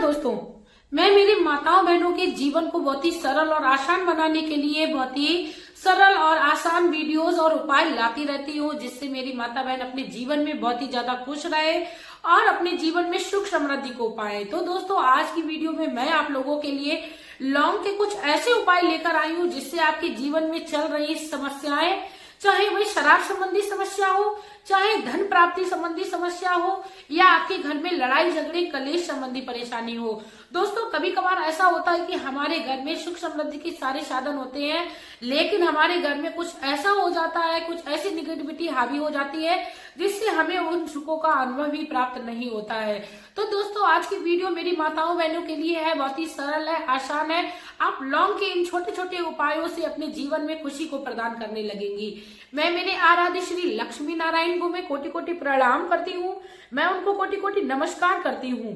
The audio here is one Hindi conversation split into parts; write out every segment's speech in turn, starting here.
दोस्तों, मैं मेरी माताओं बहनों के जीवन को बहुत ही सरल और आसान बनाने के लिए बहुत ही सरल और आसान वीडियोस और उपाय लाती रहती हूँ, जिससे मेरी माता बहन अपने जीवन में बहुत ही ज्यादा खुश रहे और अपने जीवन में सुख समृद्धि को पाए। तो दोस्तों, आज की वीडियो में मैं आप लोगों के लिए लौंग के कुछ ऐसे उपाय लेकर आई हूँ जिससे आपके जीवन में चल रही समस्याएं, चाहे वही शराब संबंधी समस्या हो, चाहे धन प्राप्ति संबंधी समस्या हो, या आपके घर में लड़ाई झगड़े कलेश संबंधी परेशानी हो। दोस्तों, कभी कभार ऐसा होता है कि हमारे घर में सुख समृद्धि के सारे साधन होते हैं, लेकिन हमारे घर में कुछ ऐसा हो जाता है, कुछ ऐसी निगेटिविटी हावी हो जाती है जिससे हमें उन सुखों का अनुभव भी प्राप्त नहीं होता है। तो दोस्तों, आज की वीडियो मेरी माताओं बहनों के लिए है, बहुत ही सरल है, आसान है। आप लौंग के इन छोटे छोटे उपायों से अपने जीवन में खुशी को प्रदान करने लगेंगी। मैं मेरे आराध्य श्री लक्ष्मी नारायण को मैं कोटि कोटि प्रणाम करती हूँ, मैं उनको कोटि कोटि नमस्कार करती हूँ।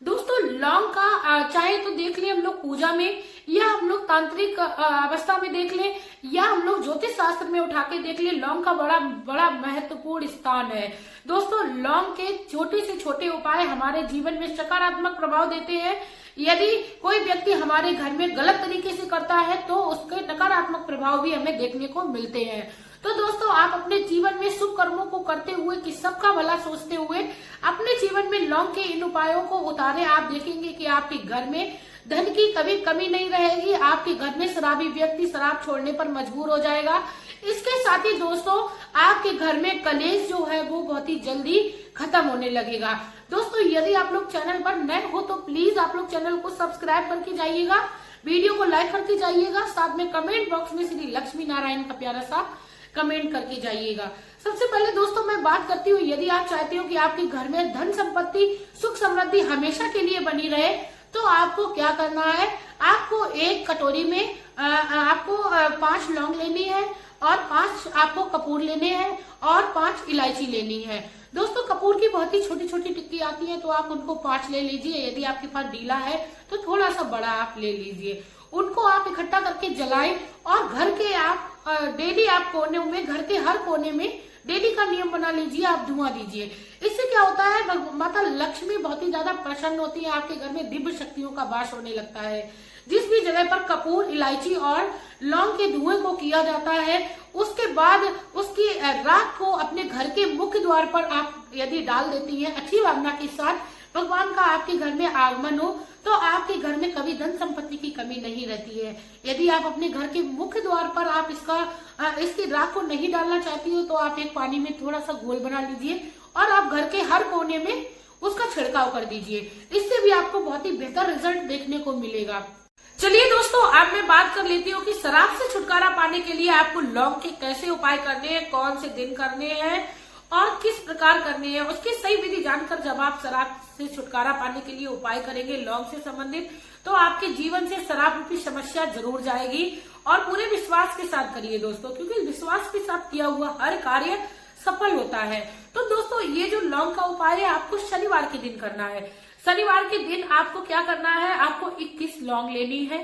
दोस्तों, लौंग का चाहे तो देख ले हम लोग पूजा में, या हम लोग तांत्रिक अवस्था में देख ले, या हम लोग ज्योतिष शास्त्र में उठा के देख ले, लौंग का बड़ा बड़ा महत्वपूर्ण स्थान है। दोस्तों, लौंग के छोटे से छोटे उपाय हमारे जीवन में सकारात्मक प्रभाव देते हैं। यदि कोई व्यक्ति हमारे घर में गलत तरीके से करता है तो उसके नकारात्मक प्रभाव भी हमें देखने को मिलते हैं। तो दोस्तों, आप अपने जीवन में शुभ कर्मों को करते हुए कि सबका भला सोचते हुए अपने जीवन में लौंग के इन उपायों को उतारें। आप देखेंगे कि आपके घर में धन की कभी कमी नहीं रहेगी। आपके घर में शराबी व्यक्ति शराब छोड़ने पर मजबूर हो जाएगा। इसके साथ ही दोस्तों, आपके घर में कलेश जो है वो बहुत ही जल्दी खत्म होने लगेगा। दोस्तों, यदि आप लोग चैनल पर नए हो तो प्लीज आप लोग चैनल को सब्सक्राइब करके जाइएगा, वीडियो को लाइक करके जाइएगा, साथ में कमेंट बॉक्स में श्री लक्ष्मी नारायण का प्यारा सा कमेंट करके जाइएगा। सबसे पहले दोस्तों मैं बात करती हूँ, यदि आप चाहते हो कि आपके घर में धन संपत्ति सुख समृद्धि हमेशा के लिए बनी रहे तो आपको क्या करना है। आपको एक कटोरी में आपको 5 लौंग लेनी है और 5 आपको कपूर लेने हैं और 5 इलायची लेनी है। दोस्तों, कपूर की बहुत ही छोटी छोटी टिक्की आती है तो आप उनको 5 ले लीजिए। यदि आपके पास ढीला है तो थोड़ा सा बड़ा आप ले लीजिए। उनको आप इकट्ठा करके जलाएं और घर के आप डेली आप कोने में, घर के हर कोने में डेली का नियम बना लीजिए, आप धुआं दीजिए। इससे क्या होता है, माता लक्ष्मी बहुत ही ज्यादा प्रसन्न होती है, आपके घर में दिव्य शक्तियों का वास होने लगता है। जिस भी जगह पर कपूर, इलायची और लौंग के धुएं को किया जाता है, उसके बाद उसकी राख को अपने घर के मुख्य द्वार पर आप यदि डाल देती हैं अच्छी भावना के साथ, भगवान का आपके घर में आगमन हो तो आपके घर में कभी धन संपत्ति की कमी नहीं रहती है। यदि आप अपने घर के मुख्य द्वार पर आप इसकी राख को नहीं डालना चाहती हो तो आप एक पानी में थोड़ा सा घोल बना लीजिए और आप घर के हर कोने में उसका छिड़काव कर दीजिए। इससे भी आपको बहुत ही बेहतर रिजल्ट देखने को मिलेगा। चलिए दोस्तों, अब मैं बात कर लेती हूँ कि शराब से छुटकारा पाने के लिए आपको लौंग के कैसे उपाय करने हैं, कौन से दिन करने हैं और किस प्रकार करने हैं। उसकी सही विधि जानकर जब आप शराब से छुटकारा पाने के लिए उपाय करेंगे लौंग से संबंधित, तो आपके जीवन से शराब रूपी समस्या जरूर जाएगी। और पूरे विश्वास के साथ करिए दोस्तों, क्योंकि विश्वास के साथ किया हुआ हर कार्य सफल होता है। तो दोस्तों, ये जो लौंग का उपाय है आपको शनिवार के दिन करना है। शनिवार के दिन आपको क्या करना है, आपको 21 लौंग लेनी है।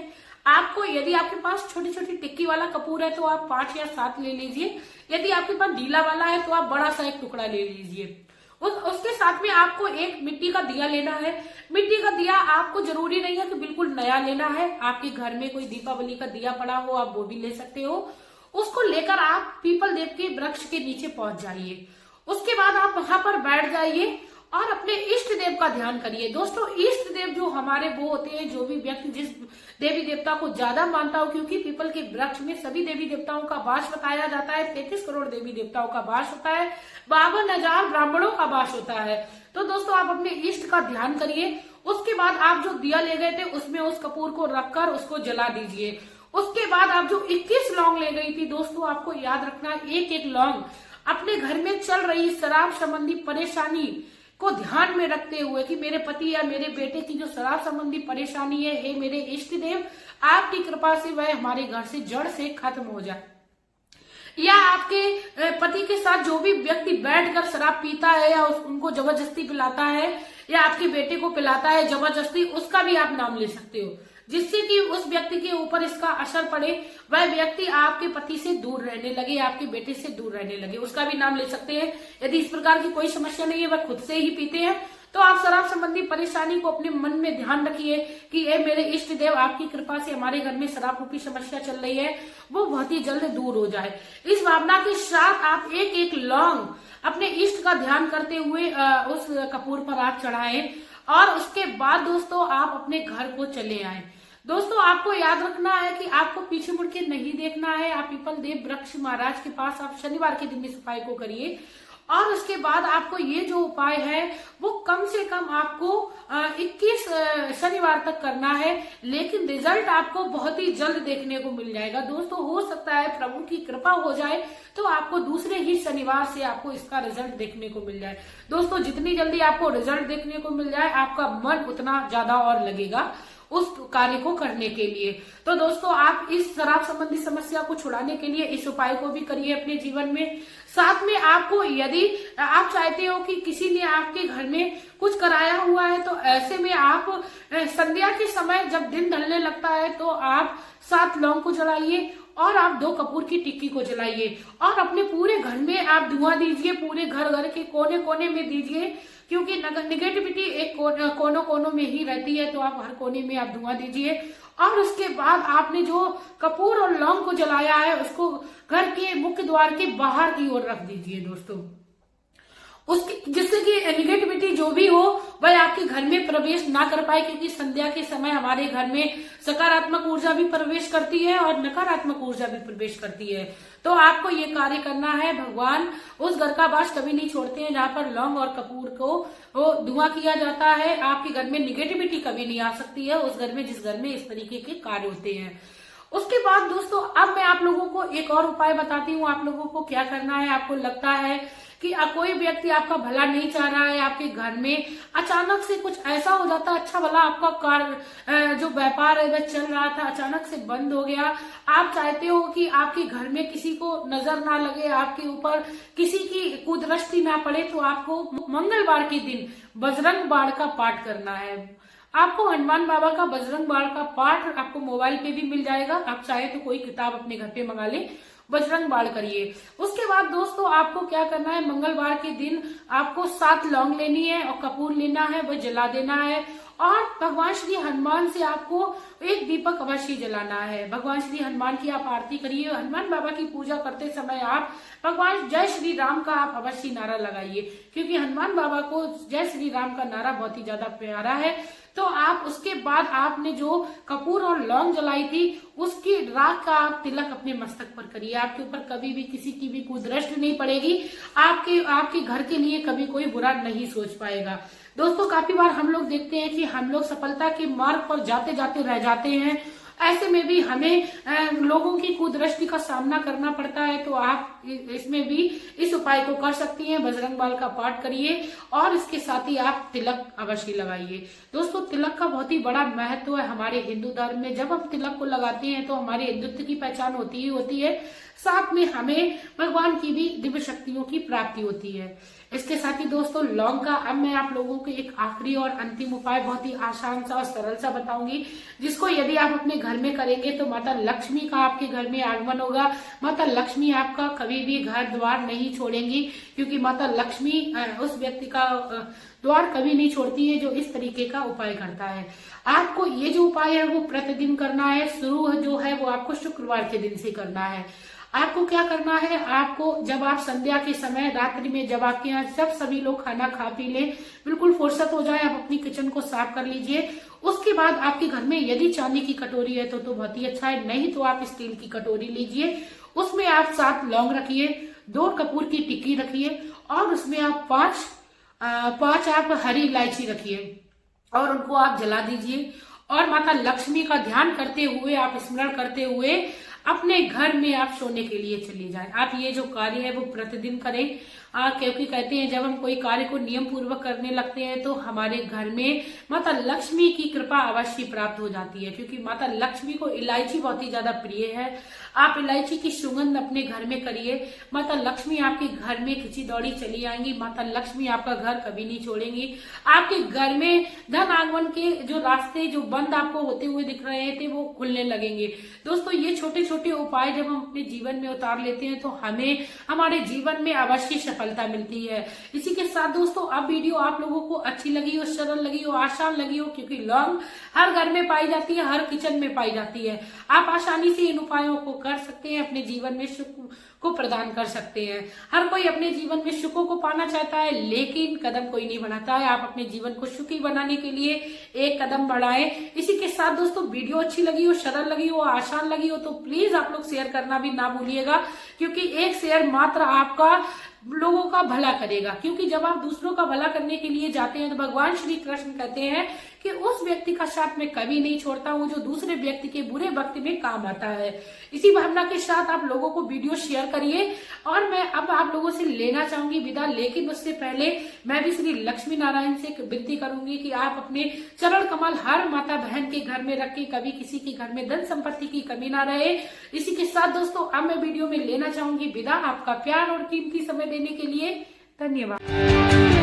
आपको, यदि आपके पास छोटी छोटी टिक्की वाला कपूर है तो आप 5 या 7 ले लीजिए। यदि आपके पास ढीला वाला है तो आप बड़ा सा एक टुकड़ा ले लीजिए। उसके साथ में आपको एक मिट्टी का दिया लेना है। मिट्टी का दिया आपको जरूरी नहीं है कि बिल्कुल नया लेना है, आपके घर में कोई दीपावली का दिया पड़ा हो आप वो भी ले सकते हो। उसको लेकर आप पीपल देव के वृक्ष के नीचे पहुंच जाइए। उसके बाद आप वहां पर बैठ जाइए और अपने इष्ट देव का ध्यान करिए। दोस्तों, इष्ट देव जो हमारे वो होते हैं, जो भी व्यक्ति जिस देवी देवता को ज्यादा मानता हो, क्योंकि पीपल के वृक्ष में सभी देवी देवताओं का वास बताया जाता है। 33 करोड़ देवी देवताओं का वास होता है, 52,000 ब्राह्मणों का वास होता है। तो दोस्तों, आप अपने इष्ट का ध्यान करिए। उसके बाद आप जो दिया ले गए थे उसमें उस कपूर को रखकर उसको जला दीजिए। उसके बाद आप जो 21 लौंग ले गई थी दोस्तों, आपको याद रखना, एक एक लौंग अपने घर में चल रही शराब संबंधी परेशानी को ध्यान में रखते हुए कि मेरे पति या मेरे बेटे की जो शराब संबंधी परेशानी है, हे मेरे इष्ट देव, आपकी कृपा से वह हमारे घर से जड़ से खत्म हो जाए। या आपके पति के साथ जो भी व्यक्ति बैठकर शराब पीता है या उनको जबरदस्ती पिलाता है या आपके बेटे को पिलाता है जबरदस्ती, उसका भी आप नाम ले सकते हो, जिससे कि उस व्यक्ति के ऊपर इसका असर पड़े, वह व्यक्ति आपके पति से दूर रहने लगे, आपके बेटे से दूर रहने लगे, उसका भी नाम ले सकते हैं। यदि इस प्रकार की कोई समस्या नहीं है, वह खुद से ही पीते हैं तो आप शराब संबंधी परेशानी को अपने मन में ध्यान रखिए कि ये मेरे इष्ट देव आपकी कृपा से हमारे घर में शराब रूपी समस्या चल रही है वो बहुत ही जल्द दूर हो जाए। इस भावना के साथ आप एक एक लौंग अपने इष्ट का ध्यान करते हुए उस कपूर पर आप चढ़ाएं और उसके बाद दोस्तों आप अपने घर को चले आए। दोस्तों आपको याद रखना है कि आपको पीछे मुड़ के नहीं देखना है। आप पीपल देव वृक्ष महाराज के पास आप शनिवार के दिन इस उपाय को करिए और उसके बाद आपको ये जो उपाय है वो कम से कम आपको 21 शनिवार तक करना है, लेकिन रिजल्ट आपको बहुत ही जल्द देखने को मिल जाएगा। दोस्तों हो सकता है प्रभु की कृपा हो जाए तो आपको दूसरे ही शनिवार से आपको इसका रिजल्ट देखने को मिल जाए। दोस्तों जितनी जल्दी आपको रिजल्ट देखने को मिल जाए आपका मन उतना ज्यादा और लगेगा उस कार्य को करने के लिए। तो दोस्तों आप इस शराब संबंधी समस्या को छुड़ाने के लिए इस उपाय को भी करिए अपने जीवन में। साथ में आपको यदि आप चाहते हो कि किसी ने आपके घर में कुछ कराया हुआ है तो ऐसे में आप संध्या के समय जब दिन ढलने लगता है तो आप 7 लौंग को जलाइए और आप 2 कपूर की टिक्की को जलाइए और अपने पूरे घर में आप धुआं दीजिए, पूरे घर के कोने कोने में दीजिए, क्योंकि निगेटिविटी एक कोनों कोनों में ही रहती है, तो आप हर कोने में आप धुआं दीजिए। और उसके बाद आपने जो कपूर और लौंग को जलाया है उसको घर के मुख्य द्वार के बाहर की ओर रख दीजिए दोस्तों, उसकी जिससे कि निगेटिविटी जो भी हो वह आपके घर में प्रवेश ना कर पाए, क्योंकि संध्या के समय हमारे घर में सकारात्मक ऊर्जा भी प्रवेश करती है और नकारात्मक ऊर्जा भी प्रवेश करती है। तो आपको ये कार्य करना है। भगवान उस घर का वास कभी नहीं छोड़ते हैं जहाँ पर लौंग और कपूर को वो धुआं किया जाता है। आपके घर में निगेटिविटी कभी नहीं आ सकती है उस घर में जिस घर में इस तरीके के कार्य होते हैं। उसके बाद दोस्तों अब मैं आप लोगों को एक और उपाय बताती हूँ आप लोगों को क्या करना है। आपको लगता है कि कोई व्यक्ति आपका भला नहीं चाह रहा है, आपके घर में अचानक से कुछ ऐसा हो जाता है, अच्छा भला आपका कार्य जो व्यापार है वह चल रहा था अचानक से बंद हो गया। आप चाहते हो कि आपके घर में किसी को नजर ना लगे, आपके ऊपर किसी की कुदृष्टि ना पड़े, तो आपको मंगलवार के दिन बजरंग बाण का पाठ करना है। आपको हनुमान बाबा का बजरंग बाण का पाठ आपको मोबाइल पे भी मिल जाएगा, आप चाहे तो कोई किताब अपने घर पे मंगा ले, बजरंग बाण करिए। उसके बाद दोस्तों आपको क्या करना है, मंगलवार के दिन आपको 7 लौंग लेनी है और कपूर लेना है, वह जला देना है और भगवान श्री हनुमान से आपको एक दीपक अवश्य जलाना है। भगवान श्री हनुमान की आप आरती करिए। हनुमान बाबा की पूजा करते समय आप भगवान जय श्री राम का आप अवश्य नारा लगाइए, क्योंकि हनुमान बाबा को जय श्री राम का नारा बहुत ही ज्यादा प्यारा है। तो आप उसके बाद आपने जो कपूर और लौंग जलाई थी उसकी राख का आप तिलक अपने मस्तक पर करिए। आपके ऊपर कभी भी किसी की भी कुदृष्टि नहीं पड़ेगी, आपके घर के लिए कभी कोई बुरा नहीं सोच पाएगा। दोस्तों काफी बार हम लोग देखते हैं कि हम लोग सफलता के मार्ग पर जाते जाते रह जाते हैं, ऐसे में भी हमें लोगों की कुदृष्टि का सामना करना पड़ता है। तो आप इसमें भी इस उपाय को कर सकती हैं। बजरंग बाण का पाठ करिए और इसके साथ ही आप तिलक अवश्य लगाइए। दोस्तों तिलक का बहुत ही बड़ा महत्व है हमारे हिंदू धर्म में। जब हम तिलक को लगाते हैं तो हमारे हिंदुत्व की पहचान होती ही होती है, साथ में हमें भगवान की भी दिव्य शक्तियों की प्राप्ति होती है। इसके साथ ही दोस्तों लौंग का अब मैं आप लोगों को एक आखिरी और अंतिम उपाय बहुत ही आसान सा और सरल सा बताऊंगी, जिसको यदि आप अपने घर में करेंगे तो माता लक्ष्मी का आपके घर में आगमन होगा। माता लक्ष्मी आपका कभी भी घर द्वार नहीं छोड़ेंगी, क्योंकि माता लक्ष्मी उस व्यक्ति का द्वार कभी नहीं छोड़ती है जो इस तरीके का उपाय करता है। आपको ये जो उपाय है वो प्रतिदिन करना है। शुरू जो है वो आपको शुक्रवार के दिन से करना है। आपको क्या करना है, आपको जब आप संध्या के समय रात्रि में जब आपके यहाँ जब सभी लोग खाना खा पी लें, बिल्कुल फुर्सत हो जाए, आप अपनी किचन को साफ कर लीजिए। उसके बाद आपके घर में यदि चांदी की कटोरी है तो बहुत ही अच्छा है, नहीं तो आप स्टील की कटोरी लीजिए। उसमें आप 7 लौंग रखिए, 2 कपूर की टिक्की रखिए और उसमें आप 5 आप हरी इलायची रखिए और उनको आप जला दीजिए। और माता लक्ष्मी का ध्यान करते हुए, आप स्मरण करते हुए अपने घर में आप सोने के लिए चले जाएं। आप ये जो कार्य है वो प्रतिदिन करें, क्योंकि कहते हैं जब हम कोई कार्य को नियम पूर्वक करने लगते हैं तो हमारे घर में माता लक्ष्मी की कृपा अवश्य प्राप्त हो जाती है, क्योंकि माता लक्ष्मी को इलायची बहुत ही ज्यादा प्रिय है। आप इलायची की सुगंध अपने घर में करिए, माता लक्ष्मी आपके घर में खिंची दौड़ी चली आएंगी। माता लक्ष्मी आपका घर कभी नहीं छोड़ेंगी। आपके घर में धन आगमन के जो रास्ते जो बंद आपको होते हुए दिख रहे थे वो खुलने लगेंगे। दोस्तों ये छोटे छोटे उपाय जब हम अपने जीवन में उतार लेते हैं तो हमें हमारे जीवन में अवश्य सफलता मिलती है। इसी के साथ दोस्तों अब वीडियो आप लोगों को अच्छी लगी हो, सरल लगी हो, आसान लगी हो, क्योंकि लौंग हर घर में पाई जाती है, हर किचन में पाई जाती है। आप आसानी से इन उपायों को कर सकते हैं, अपने जीवन में सुख को प्रदान कर सकते हैं। हर कोई अपने जीवन में सुखों को पाना चाहता है, लेकिन कदम कोई नहीं बढ़ाता है। आप अपने जीवन को सुखी बनाने के लिए एक कदम बढ़ाएं। इसी के साथ दोस्तों वीडियो अच्छी लगी हो, सरल लगी हो, आसान लगी हो तो प्लीज आप लोग शेयर करना भी ना भूलिएगा, क्योंकि एक शेयर मात्र आपका लोगों का भला करेगा। क्योंकि जब आप दूसरों का भला करने के लिए जाते हैं तो भगवान श्री कृष्ण कहते हैं कि उस व्यक्ति का साथ में कभी नहीं छोड़ता, वो जो दूसरे व्यक्ति के बुरे वक्त में काम आता है। इसी भावना के साथ आप लोगों को वीडियो शेयर करिए। और मैं अब आप लोगों से लेना चाहूंगी विदा, लेकिन उससे पहले मैं भी श्री लक्ष्मी नारायण से विनती करूंगी कि आप अपने चरण कमल हर माता बहन के घर में रखें, कभी किसी के घर में धन संपत्ति की कमी ना रहे। इसी के साथ दोस्तों अब मैं वीडियो में लेना चाहूंगी विदा। आपका प्यार और कीमती समय देने के लिए धन्यवाद।